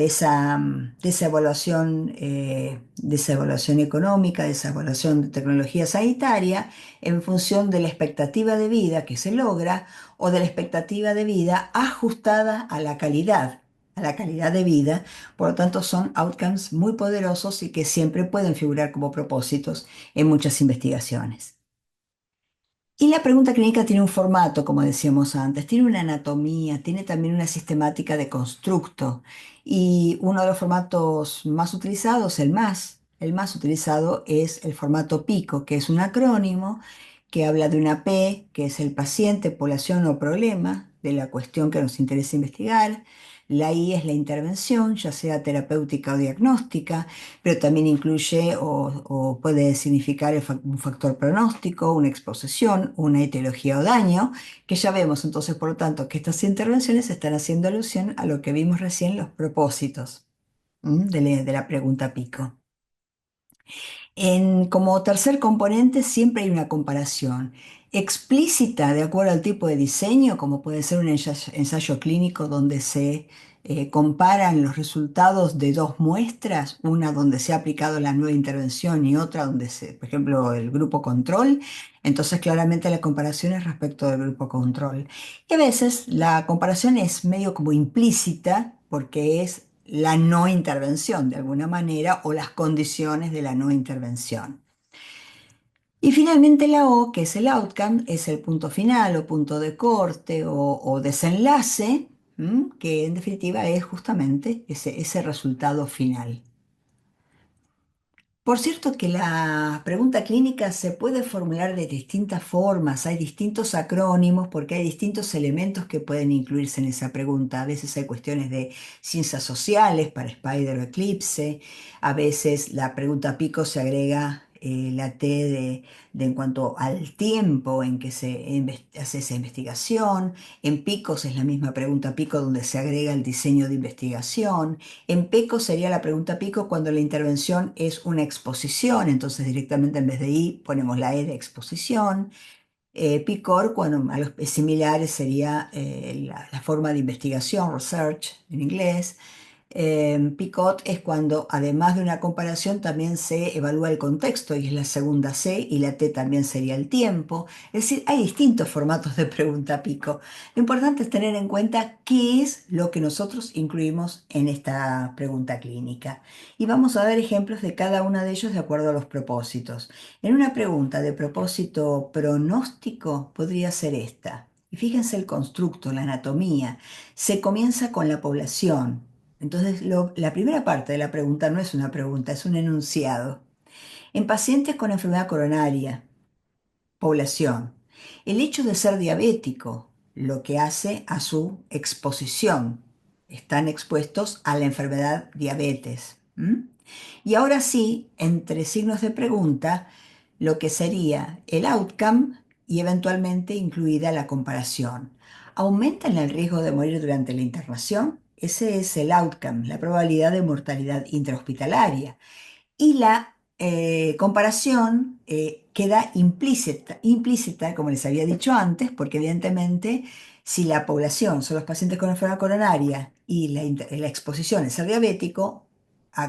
esa evaluación económica, de esa evaluación de tecnología sanitaria, en función de la expectativa de vida que se logra o de la expectativa de vida ajustada a la calidad de vida. Por lo tanto, son outcomes muy poderosos y que siempre pueden figurar como propósitos en muchas investigaciones. Y la pregunta clínica tiene un formato, como decíamos antes, tiene una anatomía, tiene también una sistemática de constructo. Y uno de los formatos más utilizados, el más utilizado es el formato PICO, que es un acrónimo que habla de una P, que es el paciente, población o problema, de la cuestión que nos interesa investigar. La I es la intervención, ya sea terapéutica o diagnóstica, pero también incluye o puede significar un factor pronóstico, una exposición, una etiología o daño, que ya vemos entonces, por lo tanto, que estas intervenciones están haciendo alusión a lo que vimos recién, los propósitos, de la pregunta pico. Como tercer componente siempre hay una comparación explícita de acuerdo al tipo de diseño, como puede ser un ensayo clínico donde se comparan los resultados de dos muestras, una donde se ha aplicado la nueva intervención y otra donde por ejemplo, el grupo control. Entonces, claramente la comparación es respecto del grupo control. Y a veces la comparación es medio como implícita porque es la no intervención de alguna manera o las condiciones de la no intervención. Y finalmente la O, que es el outcome, es el punto final o punto de corte o desenlace, que en definitiva es justamente ese resultado final. Por cierto que la pregunta clínica se puede formular de distintas formas, hay distintos acrónimos porque hay distintos elementos que pueden incluirse en esa pregunta. A veces hay cuestiones de ciencias sociales para Spider o Eclipse, a veces la pregunta pico se agrega la T de en cuanto al tiempo en que se hace esa investigación. En picos es la misma pregunta pico donde se agrega el diseño de investigación. En PECO sería la pregunta pico cuando la intervención es una exposición, entonces directamente en vez de I ponemos la E de exposición. PICOR, cuando a los similares sería la forma de investigación, research en inglés. PICOT es cuando además de una comparación también se evalúa el contexto y es la segunda C y la T también sería el tiempo. Es decir, hay distintos formatos de pregunta PICO. Lo importante es tener en cuenta qué es lo que nosotros incluimos en esta pregunta clínica. Y vamos a ver ejemplos de cada uno de ellos de acuerdo a los propósitos. En una pregunta de propósito pronóstico podría ser esta. Y fíjense el constructo, la anatomía. Se comienza con la población. Entonces, la primera parte de la pregunta no es una pregunta, es un enunciado. En pacientes con enfermedad coronaria, población, el hecho de ser diabético, lo que hace a su exposición. Están expuestos a la enfermedad diabetes. Y ahora sí, entre signos de pregunta, lo que sería el outcome y eventualmente incluida la comparación. ¿Aumentan el riesgo de morir durante la internación? Ese es el outcome, la probabilidad de mortalidad intrahospitalaria. Y la comparación queda implícita, como les había dicho antes, porque evidentemente si la población son los pacientes con enfermedad coronaria y la exposición es ser diabético,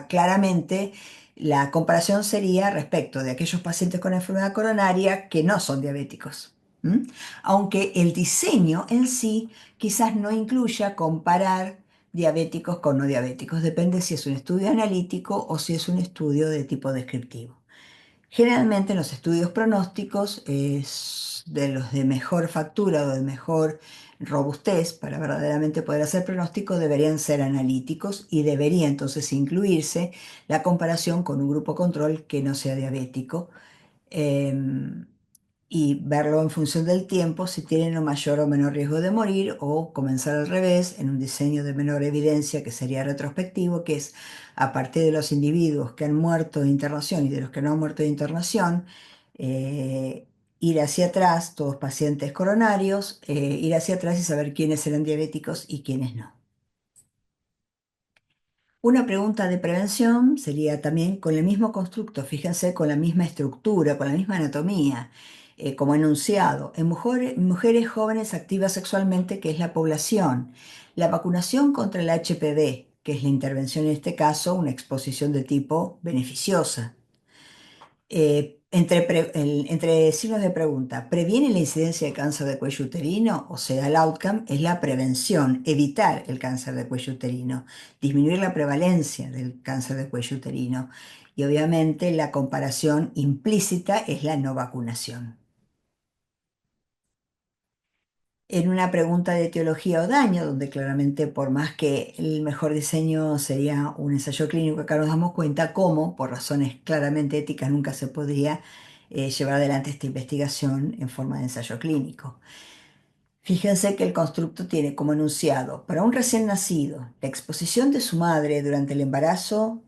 claramente la comparación sería respecto de aquellos pacientes con enfermedad coronaria que no son diabéticos. ¿m? Aunque el diseño en sí quizás no incluya comparar diabéticos con no diabéticos. Depende si es un estudio analítico o si es un estudio de tipo descriptivo. Generalmente en los estudios pronósticos de los de mejor factura o de mejor robustez para verdaderamente poder hacer pronóstico deberían ser analíticos y debería entonces incluirse la comparación con un grupo control que no sea diabético. em, y verlo en función del tiempo, si tienen un mayor o menor riesgo de morir, o comenzar al revés, en un diseño de menor evidencia que sería retrospectivo, que es a partir de los individuos que han muerto de internación y de los que no han muerto de internación, eh, ir hacia atrás, todos pacientes coronarios, ir hacia atrás y saber quiénes eran diabéticos y quiénes no. Una pregunta de prevención sería también con el mismo constructo, fíjense, con la misma estructura, con la misma anatomía. como enunciado, en mujeres jóvenes activas sexualmente, que es la población, la vacunación contra el HPV, que es la intervención en este caso, una exposición de tipo beneficiosa. Entre signos de pregunta, ¿previene la incidencia de cáncer de cuello uterino? O sea, el outcome es la prevención, evitar el cáncer de cuello uterino, disminuir la prevalencia del cáncer de cuello uterino. Y obviamente la comparación implícita es la no vacunación. En una pregunta de etiología o daño, donde claramente por más que el mejor diseño sería un ensayo clínico, acá nos damos cuenta cómo, por razones claramente éticas, nunca se podría llevar adelante esta investigación en forma de ensayo clínico. Fíjense que el constructo tiene como enunciado, para un recién nacido, la exposición de su madre durante el embarazo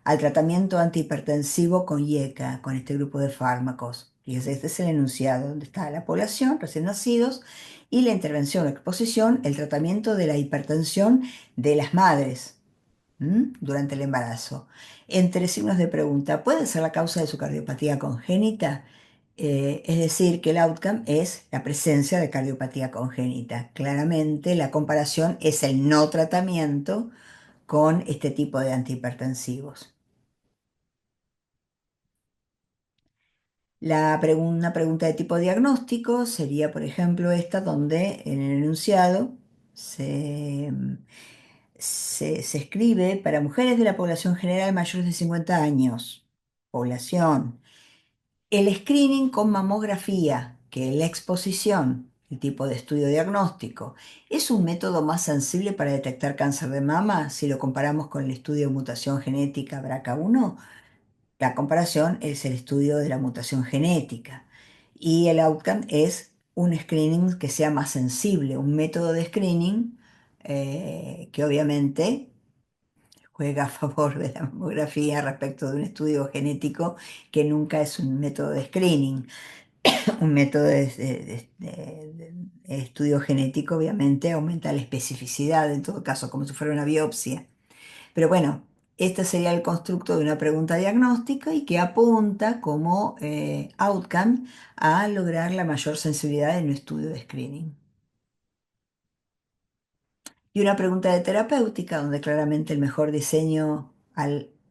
al tratamiento antihipertensivo con IECA, con este grupo de fármacos. Fíjense, este es el enunciado, donde está la población, recién nacidos, y la intervención o exposición, el tratamiento de la hipertensión de las madres. Durante el embarazo. Entre signos de pregunta, ¿puede ser la causa de su cardiopatía congénita? Es decir, que el outcome es la presencia de cardiopatía congénita. Claramente, la comparación es el no tratamiento con este tipo de antihipertensivos. Una pregunta de tipo diagnóstico sería, por ejemplo, esta donde en el enunciado se, se escribe para mujeres de la población general mayores de 50 años. Población. El screening con mamografía, que es la exposición, el tipo de estudio diagnóstico, es un método más sensible para detectar cáncer de mama si lo comparamos con el estudio de mutación genética BRCA1. La comparación es el estudio de la mutación genética y el outcome es un screening que sea más sensible, un método de screening que obviamente juega a favor de la mamografía respecto de un estudio genético que nunca es un método de screening. Un método de estudio genético obviamente aumenta la especificidad en todo caso, como si fuera una biopsia. Pero bueno, este sería el constructo de una pregunta diagnóstica y que apunta como outcome a lograr la mayor sensibilidad en un estudio de screening. Y una pregunta de terapéutica, donde claramente el mejor diseño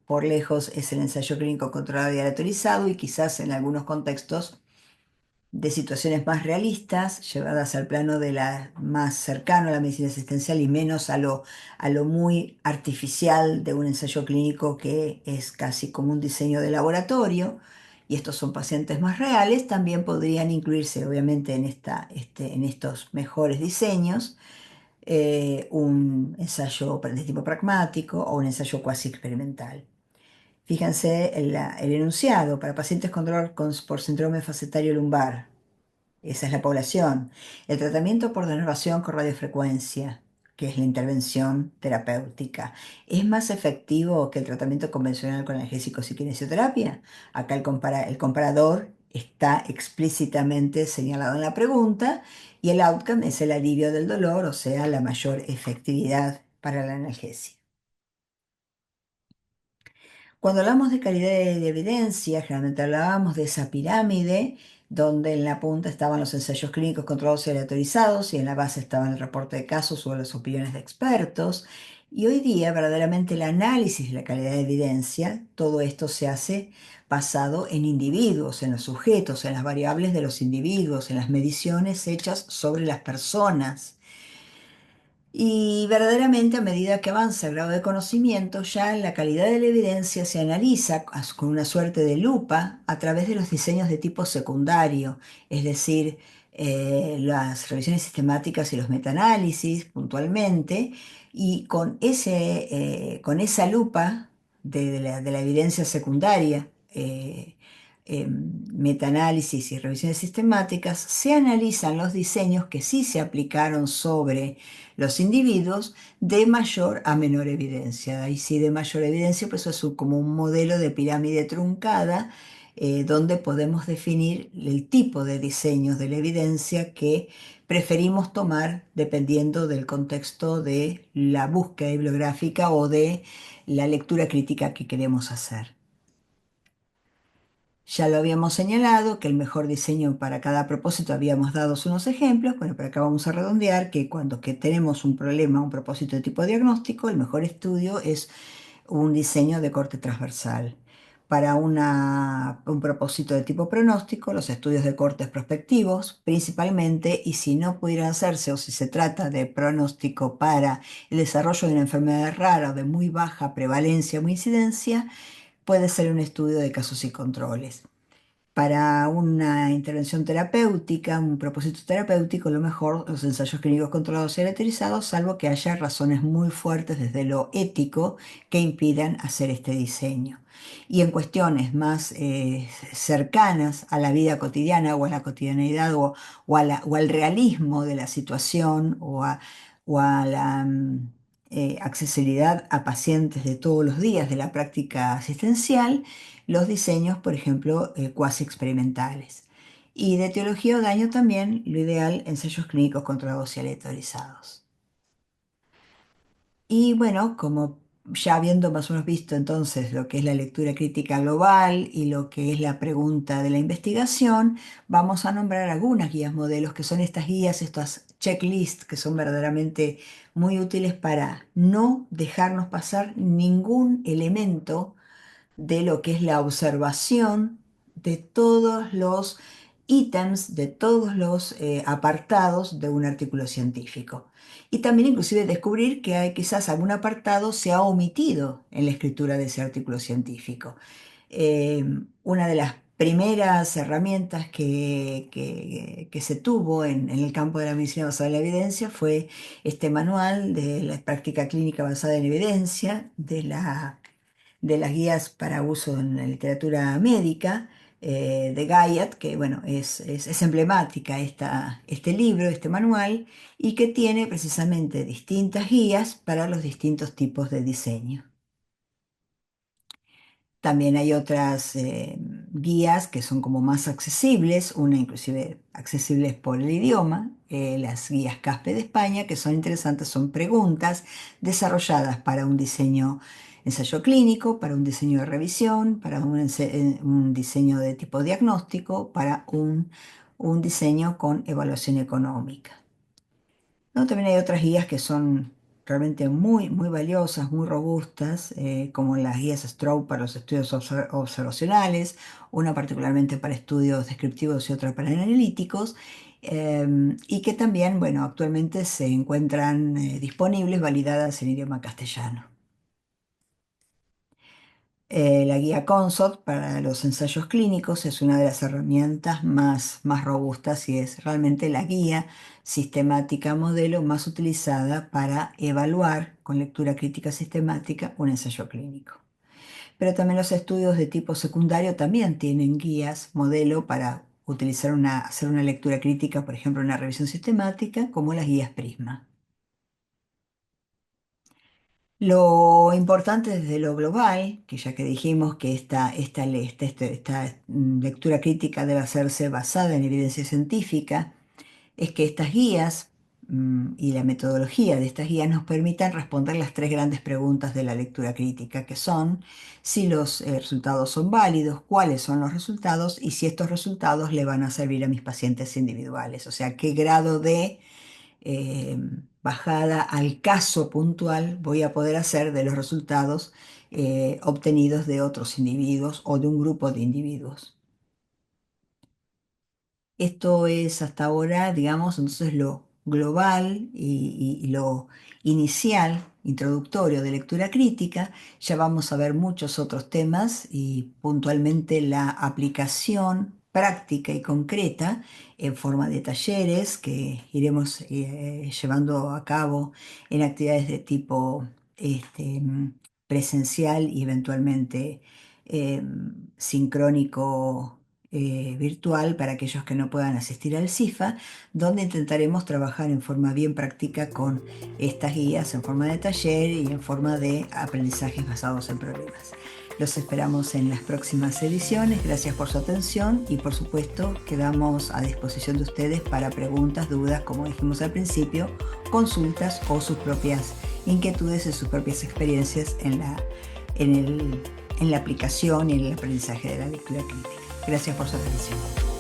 por lejos es el ensayo clínico controlado y aleatorizado y quizás en algunos contextos de situaciones más realistas, llevadas al plano de la más cercano a la medicina asistencial y menos a lo muy artificial de un ensayo clínico que es casi como un diseño de laboratorio, y estos son pacientes más reales, también podrían incluirse obviamente en estos mejores diseños un ensayo de tipo pragmático o un ensayo cuasi experimental. Fíjense el enunciado para pacientes con dolor por síndrome facetario lumbar. Esa es la población. El tratamiento por denervación con radiofrecuencia, que es la intervención terapéutica, ¿es más efectivo que el tratamiento convencional con analgésicos y kinesioterapia? Acá el comparador está explícitamente señalado en la pregunta y el outcome es el alivio del dolor, o sea, la mayor efectividad para la analgesia. Cuando hablamos de calidad de evidencia, generalmente hablábamos de esa pirámide donde en la punta estaban los ensayos clínicos controlados y aleatorizados y en la base estaban el reporte de casos o las opiniones de expertos. Y hoy día, verdaderamente, el análisis de la calidad de evidencia, todo esto se hace basado en individuos, en los sujetos, en las variables de los individuos, en las mediciones hechas sobre las personas. Y verdaderamente a medida que avanza el grado de conocimiento, ya la calidad de la evidencia se analiza con una suerte de lupa a través de los diseños de tipo secundario, es decir, las revisiones sistemáticas y los metaanálisis puntualmente, y con esa lupa de la evidencia secundaria, metaanálisis y revisiones sistemáticas, se analizan los diseños que sí se aplicaron sobre los individuos de mayor a menor evidencia. Ahí sí de mayor evidencia, pues eso es como un modelo de pirámide truncada, donde podemos definir el tipo de diseños de la evidencia que preferimos tomar dependiendo del contexto de la búsqueda bibliográfica o de la lectura crítica que queremos hacer. Ya lo habíamos señalado que el mejor diseño para cada propósito, habíamos dado unos ejemplos. Bueno, pero acá vamos a redondear que cuando que tenemos un problema, un propósito de tipo diagnóstico, el mejor estudio es un diseño de corte transversal. Para un propósito de tipo pronóstico, los estudios de cortes prospectivos principalmente, y si no pudieran hacerse o si se trata de pronóstico para el desarrollo de una enfermedad rara o de muy baja prevalencia o incidencia, puede ser un estudio de casos y controles. Para una intervención terapéutica, un propósito terapéutico, lo mejor los ensayos clínicos controlados y aleatorizados, salvo que haya razones muy fuertes desde lo ético que impidan hacer este diseño. Y en cuestiones más cercanas a la vida cotidiana o a la cotidianeidad o al realismo de la situación o a la accesibilidad a pacientes de todos los días de la práctica asistencial, los diseños, por ejemplo, cuasi experimentales. Y de etiología o daño también, lo ideal, ensayos clínicos controlados y aleatorizados. Y bueno, como ya habiendo más o menos visto entonces lo que es la lectura crítica global y lo que es la pregunta de la investigación, vamos a nombrar algunas guías modelos, que son estas guías, estas checklists, que son verdaderamente muy útiles para no dejarnos pasar ningún elemento de lo que es la observación de todos los ítems, de todos los apartados de un artículo científico. Y también inclusive descubrir que hay quizás algún apartado se ha omitido en la escritura de ese artículo científico. Eh, una de las primeras herramientas que se tuvo en el campo de la medicina basada en la evidencia fue este manual de la práctica clínica basada en evidencia de las guías para uso en la literatura médica, de Guyat, que bueno, es emblemática este libro, este manual, y que tiene precisamente distintas guías para los distintos tipos de diseño. También hay otras guías que son como más accesibles, una inclusive accesibles por el idioma, las guías CASPE de España, que son interesantes, son preguntas desarrolladas para un diseño ensayo clínico, para un diseño de revisión, para un diseño de tipo diagnóstico, para un diseño con evaluación económica. ¿No? También hay otras guías que son realmente muy, muy valiosas, muy robustas, como las guías Stroke para los estudios observacionales, una particularmente para estudios descriptivos y otra para analíticos, y que también, bueno, actualmente se encuentran disponibles, validadas en idioma castellano. La guía CONSOLT para los ensayos clínicos es una de las herramientas más robustas y es realmente la guía sistemática modelo más utilizada para evaluar con lectura crítica sistemática un ensayo clínico. Pero también los estudios de tipo secundario también tienen guías modelo para hacer una lectura crítica, por ejemplo, una revisión sistemática, como las guías Prisma. Lo importante desde lo global, que ya que dijimos que esta lectura crítica debe hacerse basada en evidencia científica, es que estas guías y la metodología de estas guías nos permitan responder las tres grandes preguntas de la lectura crítica, que son si los resultados son válidos, cuáles son los resultados y si estos resultados le van a servir a mis pacientes individuales, o sea, qué grado de eh, bajada al caso puntual voy a poder hacer de los resultados obtenidos de otros individuos o de un grupo de individuos. Esto es hasta ahora, digamos, entonces lo global y lo inicial, introductorio de lectura crítica. Ya vamos a ver muchos otros temas y puntualmente la aplicación práctica y concreta en forma de talleres que iremos llevando a cabo en actividades de tipo presencial y eventualmente sincrónico, virtual para aquellos que no puedan asistir al CIFA, donde intentaremos trabajar en forma bien práctica con estas guías en forma de taller y en forma de aprendizajes basados en problemas. Los esperamos en las próximas ediciones. Gracias por su atención y por supuesto quedamos a disposición de ustedes para preguntas, dudas, como dijimos al principio, consultas o sus propias inquietudes y sus propias experiencias en la aplicación y en el aprendizaje de la lectura crítica. Gracias por su atención.